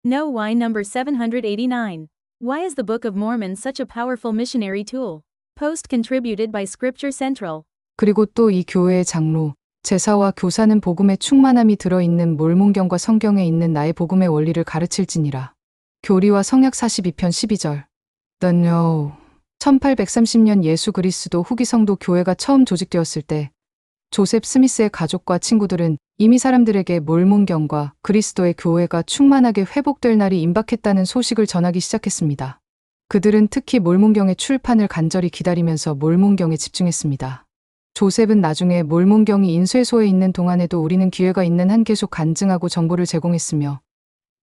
No. Why? Number 789. Why is the Book of Mormon such a powerful missionary tool? Post contributed by Scripture Central. 그리고 또 이 교회의 장로, 제사와 교사는 복음의 충만함이 들어있는 몰몬경과 성경에 있는 나의 복음의 원리를 가르칠지니라. 교리와 성약 42편 12절. The No. 1830년 예수 그리스도 후기 성도 교회가 처음 조직되었을 때 조셉 스미스의 가족과 친구들은 이미 사람들에게 몰몬경과 그리스도의 교회가 충만하게 회복될 날이 임박했다는 소식을 전하기 시작했습니다. 그들은 특히 몰몬경의 출판을 간절히 기다리면서 몰몬경에 집중했습니다. 조셉은 나중에 몰몬경이 인쇄소에 있는 동안에도 우리는 기회가 있는 한 계속 간증하고 정보를 제공했으며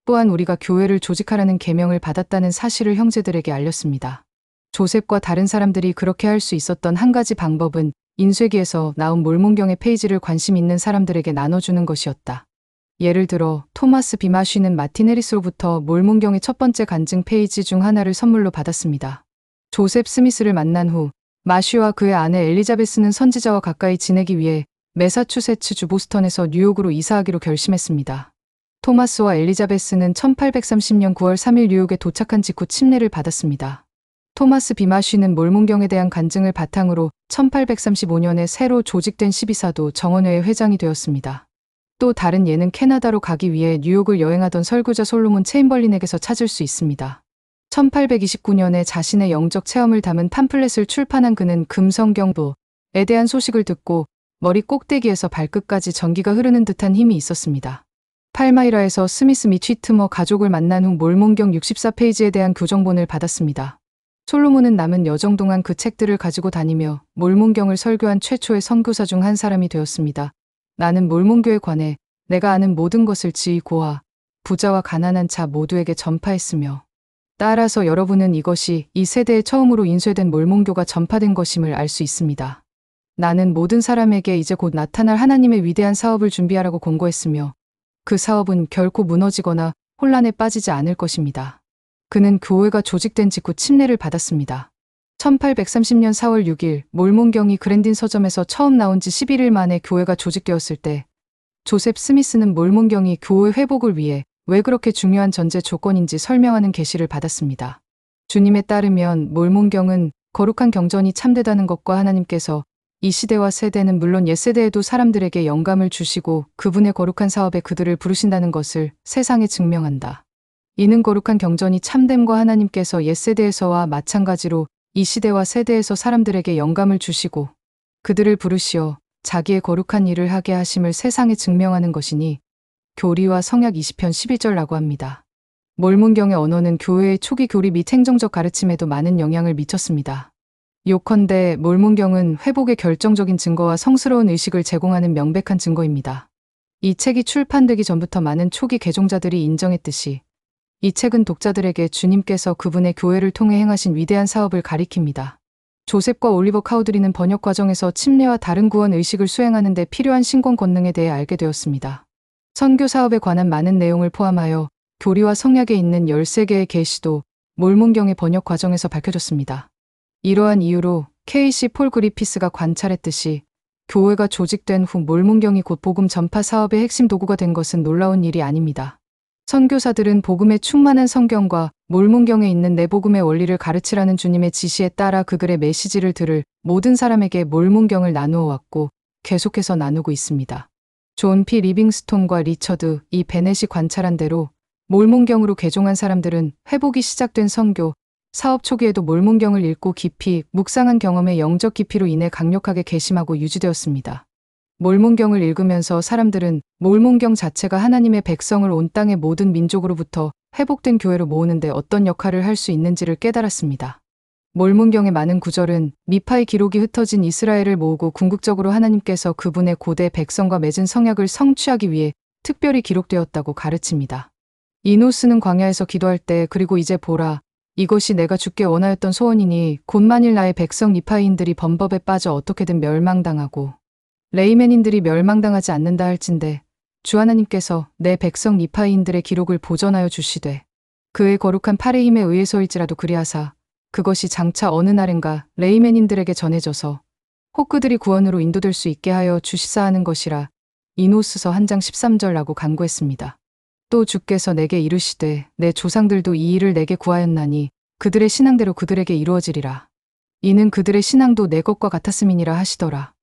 또한 우리가 교회를 조직하라는 계명을 받았다는 사실을 형제들에게 알렸습니다. 조셉과 다른 사람들이 그렇게 할 수 있었던 한 가지 방법은 인쇄기에서 나온 몰몬경의 페이지를 관심 있는 사람들에게 나눠주는 것이었다. 예를 들어 토마스 비마쉬는 마틴 해리스로부터 몰몬경의 첫 번째 간증 페이지 중 하나를 선물로 받았습니다. 조셉 스미스를 만난 후 마쉬와 그의 아내 엘리자베스는 선지자와 가까이 지내기 위해 매사추세츠주 보스턴에서 뉴욕으로 이사하기로 결심했습니다. 토마스와 엘리자베스는 1830년 9월 3일 뉴욕에 도착한 직후 침례를 받았습니다. 토마스 비마쉬는 몰몬경에 대한 간증을 바탕으로 1835년에 새로 조직된 12사도 정원회의 회장이 되었습니다. 또 다른 예는 캐나다로 가기 위해 뉴욕을 여행하던 설교자 솔로몬 체인벌린에게서 찾을 수 있습니다. 1829년에 자신의 영적 체험을 담은 팜플렛을 출판한 그는 금성경부에 대한 소식을 듣고 머리 꼭대기에서 발끝까지 전기가 흐르는 듯한 힘이 있었습니다. 팔마이라에서 스미스 및 휘트머 가족을 만난 후 몰몬경 64페이지에 대한 교정본을 받았습니다. 솔로몬은 남은 여정 동안 그 책들을 가지고 다니며 몰몬경을 설교한 최초의 선교사 중 한 사람이 되었습니다. 나는 몰몬교에 관해 내가 아는 모든 것을 지위 고하, 부자와 가난한 자 모두에게 전파했으며 따라서 여러분은 이것이 이 세대에 처음으로 인쇄된 몰몬교가 전파된 것임을 알 수 있습니다. 나는 모든 사람에게 이제 곧 나타날 하나님의 위대한 사업을 준비하라고 권고했으며 그 사업은 결코 무너지거나 혼란에 빠지지 않을 것입니다. 그는 교회가 조직된 직후 침례를 받았습니다. 1830년 4월 6일 몰몬경이 그랜딘 서점에서 처음 나온 지 11일 만에 교회가 조직되었을 때 조셉 스미스는 몰몬경이 교회 회복을 위해 왜 그렇게 중요한 전제 조건인지 설명하는 계시를 받았습니다. 주님에 따르면 몰몬경은 거룩한 경전이 참되다는 것과 하나님께서 이 시대와 세대는 물론 옛세대에도 사람들에게 영감을 주시고 그분의 거룩한 사업에 그들을 부르신다는 것을 세상에 증명한다. 이는 거룩한 경전이 참됨과 하나님께서 옛세대에서와 마찬가지로 이 시대와 세대에서 사람들에게 영감을 주시고 그들을 부르시어 자기의 거룩한 일을 하게 하심을 세상에 증명하는 것이니 교리와 성약 20편 11절라고 합니다. 몰몬경의 언어는 교회의 초기 교리 및 행정적 가르침에도 많은 영향을 미쳤습니다. 요컨대 몰몬경은 회복의 결정적인 증거와 성스러운 의식을 제공하는 명백한 증거입니다. 이 책이 출판되기 전부터 많은 초기 개종자들이 인정했듯이 이 책은 독자들에게 주님께서 그분의 교회를 통해 행하신 위대한 사업을 가리킵니다. 조셉과 올리버 카우드리는 번역 과정에서 침례와 다른 구원 의식을 수행하는 데 필요한 신권 권능에 대해 알게 되었습니다. 선교 사업에 관한 많은 내용을 포함하여 교리와 성약에 있는 13개의 계시도 몰몬경의 번역 과정에서 밝혀졌습니다. 이러한 이유로 K.C. 폴 그리피스가 관찰했듯이 교회가 조직된 후 몰몬경이 곧 복음 전파 사업의 핵심 도구가 된 것은 놀라운 일이 아닙니다. 선교사들은 복음의 충만한 성경과 몰몬경에 있는 내 복음의 원리를 가르치라는 주님의 지시에 따라 그들의 메시지를 들을 모든 사람에게 몰몬경을 나누어 왔고 계속해서 나누고 있습니다. 존 P. 리빙스톤과 리처드 E. 베넷이 관찰한 대로 몰몬경으로 개종한 사람들은 회복이 시작된 선교, 사업 초기에도 몰몬경을 읽고 깊이 묵상한 경험의 영적 깊이로 인해 강력하게 개심하고 유지되었습니다. 몰몬경을 읽으면서 사람들은 몰몬경 자체가 하나님의 백성을 온 땅의 모든 민족으로부터 회복된 교회로 모으는 데 어떤 역할을 할 수 있는지를 깨달았습니다. 몰몬경의 많은 구절은 미파의 기록이 흩어진 이스라엘을 모으고 궁극적으로 하나님께서 그분의 고대 백성과 맺은 성약을 성취하기 위해 특별히 기록되었다고 가르칩니다. 이노스는 광야에서 기도할 때 그리고 이제 보라 이것이 내가 주께 원하였던 소원이니 곧 만일 나의 백성 니파이인들이 범법에 빠져 어떻게든 멸망당하고 레이맨인들이 멸망당하지 않는다 할진대 주 하나님께서 내 백성 니파이인들의 기록을 보전하여 주시되 그의 거룩한 팔의 힘에 의해서일지라도 그리하사 그것이 장차 어느 날인가 레이맨인들에게 전해져서 혹 그들이 구원으로 인도될 수 있게 하여 주시사 하는 것이라. 이노스서 1장 13절라고 간구했습니다. 또 주께서 내게 이르시되 내 조상들도 이 일을 내게 구하였나니 그들의 신앙대로 그들에게 이루어지리라. 이는 그들의 신앙도 내 것과 같았음이니라 하시더라.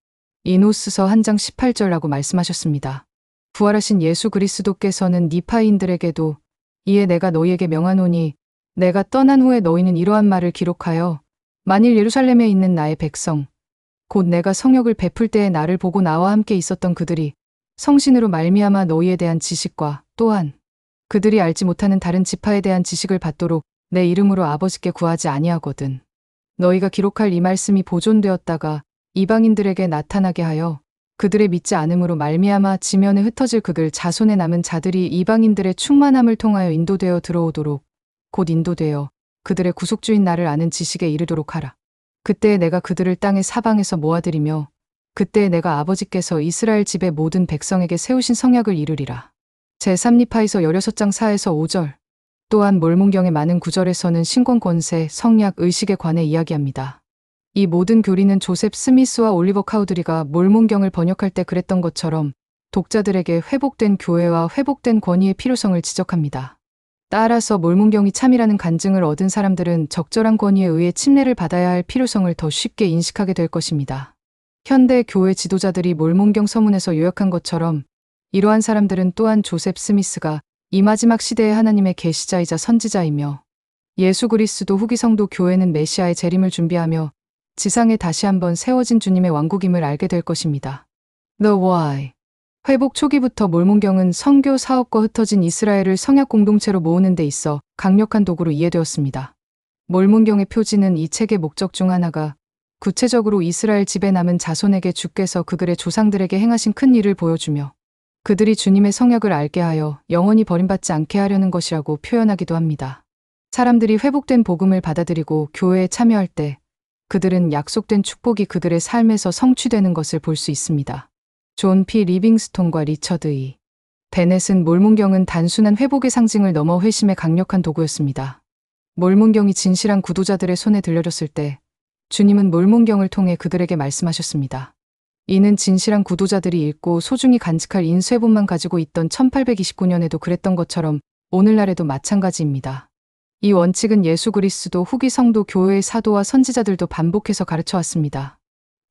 이노스서 1장 18절라고 말씀하셨습니다. 부활하신 예수 그리스도께서는 니파인들에게도 이에 내가 너희에게 명하노니 내가 떠난 후에 너희는 이러한 말을 기록하여 만일 예루살렘에 있는 나의 백성 곧 내가 성역을 베풀 때에 나를 보고 나와 함께 있었던 그들이 성신으로 말미암아 너희에 대한 지식과 또한 그들이 알지 못하는 다른 지파에 대한 지식을 받도록 내 이름으로 아버지께 구하지 아니하거든. 너희가 기록할 이 말씀이 보존되었다가 이방인들에게 나타나게 하여 그들의 믿지 않음으로 말미암아 지면에 흩어질 그들 자손에 남은 자들이 이방인들의 충만함을 통하여 인도되어 들어오도록 곧 인도되어 그들의 구속주인 나를 아는 지식에 이르도록 하라. 그때에 내가 그들을 땅의 사방에서 모아들이며 그때에 내가 아버지께서 이스라엘 집의 모든 백성에게 세우신 성약을 이루리라. 제3니파이서 16장 4에서 5절. 또한 몰문경의 많은 구절에서는 신권 권세, 성약, 의식에 관해 이야기합니다. 이 모든 교리는 조셉 스미스와 올리버 카우드리가 몰문경을 번역할 때 그랬던 것처럼 독자들에게 회복된 교회와 회복된 권위의 필요성을 지적합니다. 따라서 몰문경이 참이라는 간증을 얻은 사람들은 적절한 권위에 의해 침례를 받아야 할 필요성을 더 쉽게 인식하게 될 것입니다. 현대 교회 지도자들이 몰문경 서문에서 요약한 것처럼 이러한 사람들은 또한 조셉 스미스가 이 마지막 시대의 하나님의 계시자이자 선지자이며 예수 그리스도 후기 성도 교회는 메시아의 재림을 준비하며 지상에 다시 한번 세워진 주님의 왕국임을 알게 될 것입니다. The Why. 회복 초기부터 몰문경은 선교 사업과 흩어진 이스라엘을 성약 공동체로 모으는 데 있어 강력한 도구로 이해되었습니다. 몰문경의 표지는 이 책의 목적 중 하나가 구체적으로 이스라엘 집에 남은 자손에게 주께서 그들의 조상들에게 행하신 큰 일을 보여주며 그들이 주님의 성약을 알게 하여 영원히 버림받지 않게 하려는 것이라고 표현하기도 합니다. 사람들이 회복된 복음을 받아들이고 교회에 참여할 때 그들은 약속된 축복이 그들의 삶에서 성취되는 것을 볼 수 있습니다. 존 P. 리빙스톤과 리처드 E. 베넷은 몰문경은 단순한 회복의 상징을 넘어 회심의 강력한 도구였습니다. 몰문경이 진실한 구도자들의 손에 들려졌을 때 주님은 몰문경을 통해 그들에게 말씀하셨습니다. 이는 진실한 구도자들이 읽고 소중히 간직할 인쇄본만 가지고 있던 1829년에도 그랬던 것처럼 오늘날에도 마찬가지입니다. 이 원칙은 예수 그리스도 후기 성도 교회의 사도와 선지자들도 반복해서 가르쳐 왔습니다.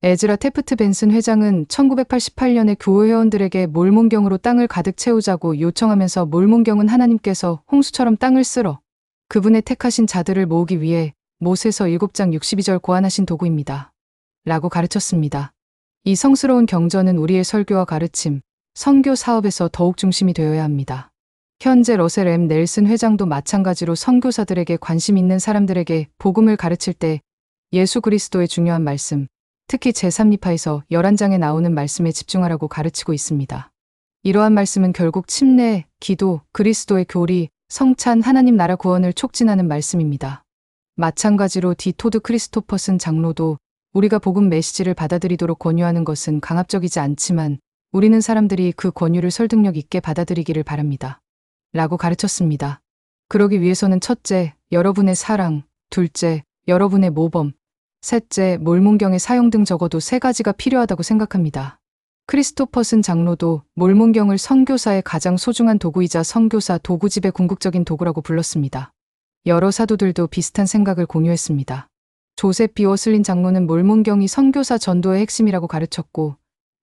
에즈라 테프트 벤슨 회장은 1988년에 교회 회원들에게 몰문경으로 땅을 가득 채우자고 요청하면서 몰문경은 하나님께서 홍수처럼 땅을 쓸어 그분의 택하신 자들을 모으기 위해 모세서 7장 62절 고안하신 도구입니다. 라고 가르쳤습니다. 이 성스러운 경전은 우리의 설교와 가르침, 선교 사업에서 더욱 중심이 되어야 합니다. 현재 러셀 M. 넬슨 회장도 마찬가지로 선교사들에게 관심 있는 사람들에게 복음을 가르칠 때 예수 그리스도의 중요한 말씀, 특히 제3니파에서 11장에 나오는 말씀에 집중하라고 가르치고 있습니다. 이러한 말씀은 결국 침례, 기도, 그리스도의 교리, 성찬, 하나님 나라 구원을 촉진하는 말씀입니다. 마찬가지로 디 토드 크리스토퍼슨 장로도 우리가 복음 메시지를 받아들이도록 권유하는 것은 강압적이지 않지만 우리는 사람들이 그 권유를 설득력 있게 받아들이기를 바랍니다. 라고 가르쳤습니다. 그러기 위해서는 첫째, 여러분의 사랑, 둘째, 여러분의 모범, 셋째, 몰문경의 사용 등 적어도 3가지가 필요하다고 생각합니다. 크리스토퍼슨 장로도 몰문경을 선교사의 가장 소중한 도구이자 선교사 도구집의 궁극적인 도구라고 불렀습니다. 여러 사도들도 비슷한 생각을 공유했습니다. 조셉 B. 워슬린 장로는 몰문경이 선교사 전도의 핵심이라고 가르쳤고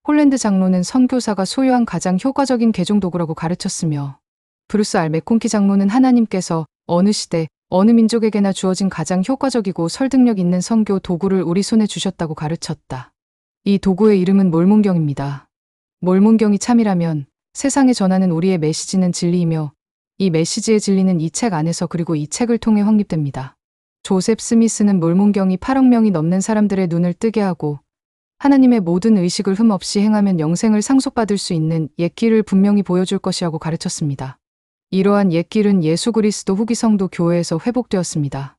홀랜드 장로는 선교사가 소유한 가장 효과적인 개종 도구라고 가르쳤으며 브루스 R. 맥콘키 장로는 하나님께서 어느 시대, 어느 민족에게나 주어진 가장 효과적이고 설득력 있는 선교 도구를 우리 손에 주셨다고 가르쳤다. 이 도구의 이름은 몰문경입니다. 몰문경이 참이라면 세상에 전하는 우리의 메시지는 진리이며 이 메시지의 진리는 이 책 안에서 그리고 이 책을 통해 확립됩니다. 조셉 스미스는 몰문경이 8억 명이 넘는 사람들의 눈을 뜨게 하고 하나님의 모든 의식을 흠없이 행하면 영생을 상속받을 수 있는 옛길을 분명히 보여줄 것이라고 가르쳤습니다. 이러한 옛길은 예수 그리스도 후기 성도 교회에서 회복되었습니다.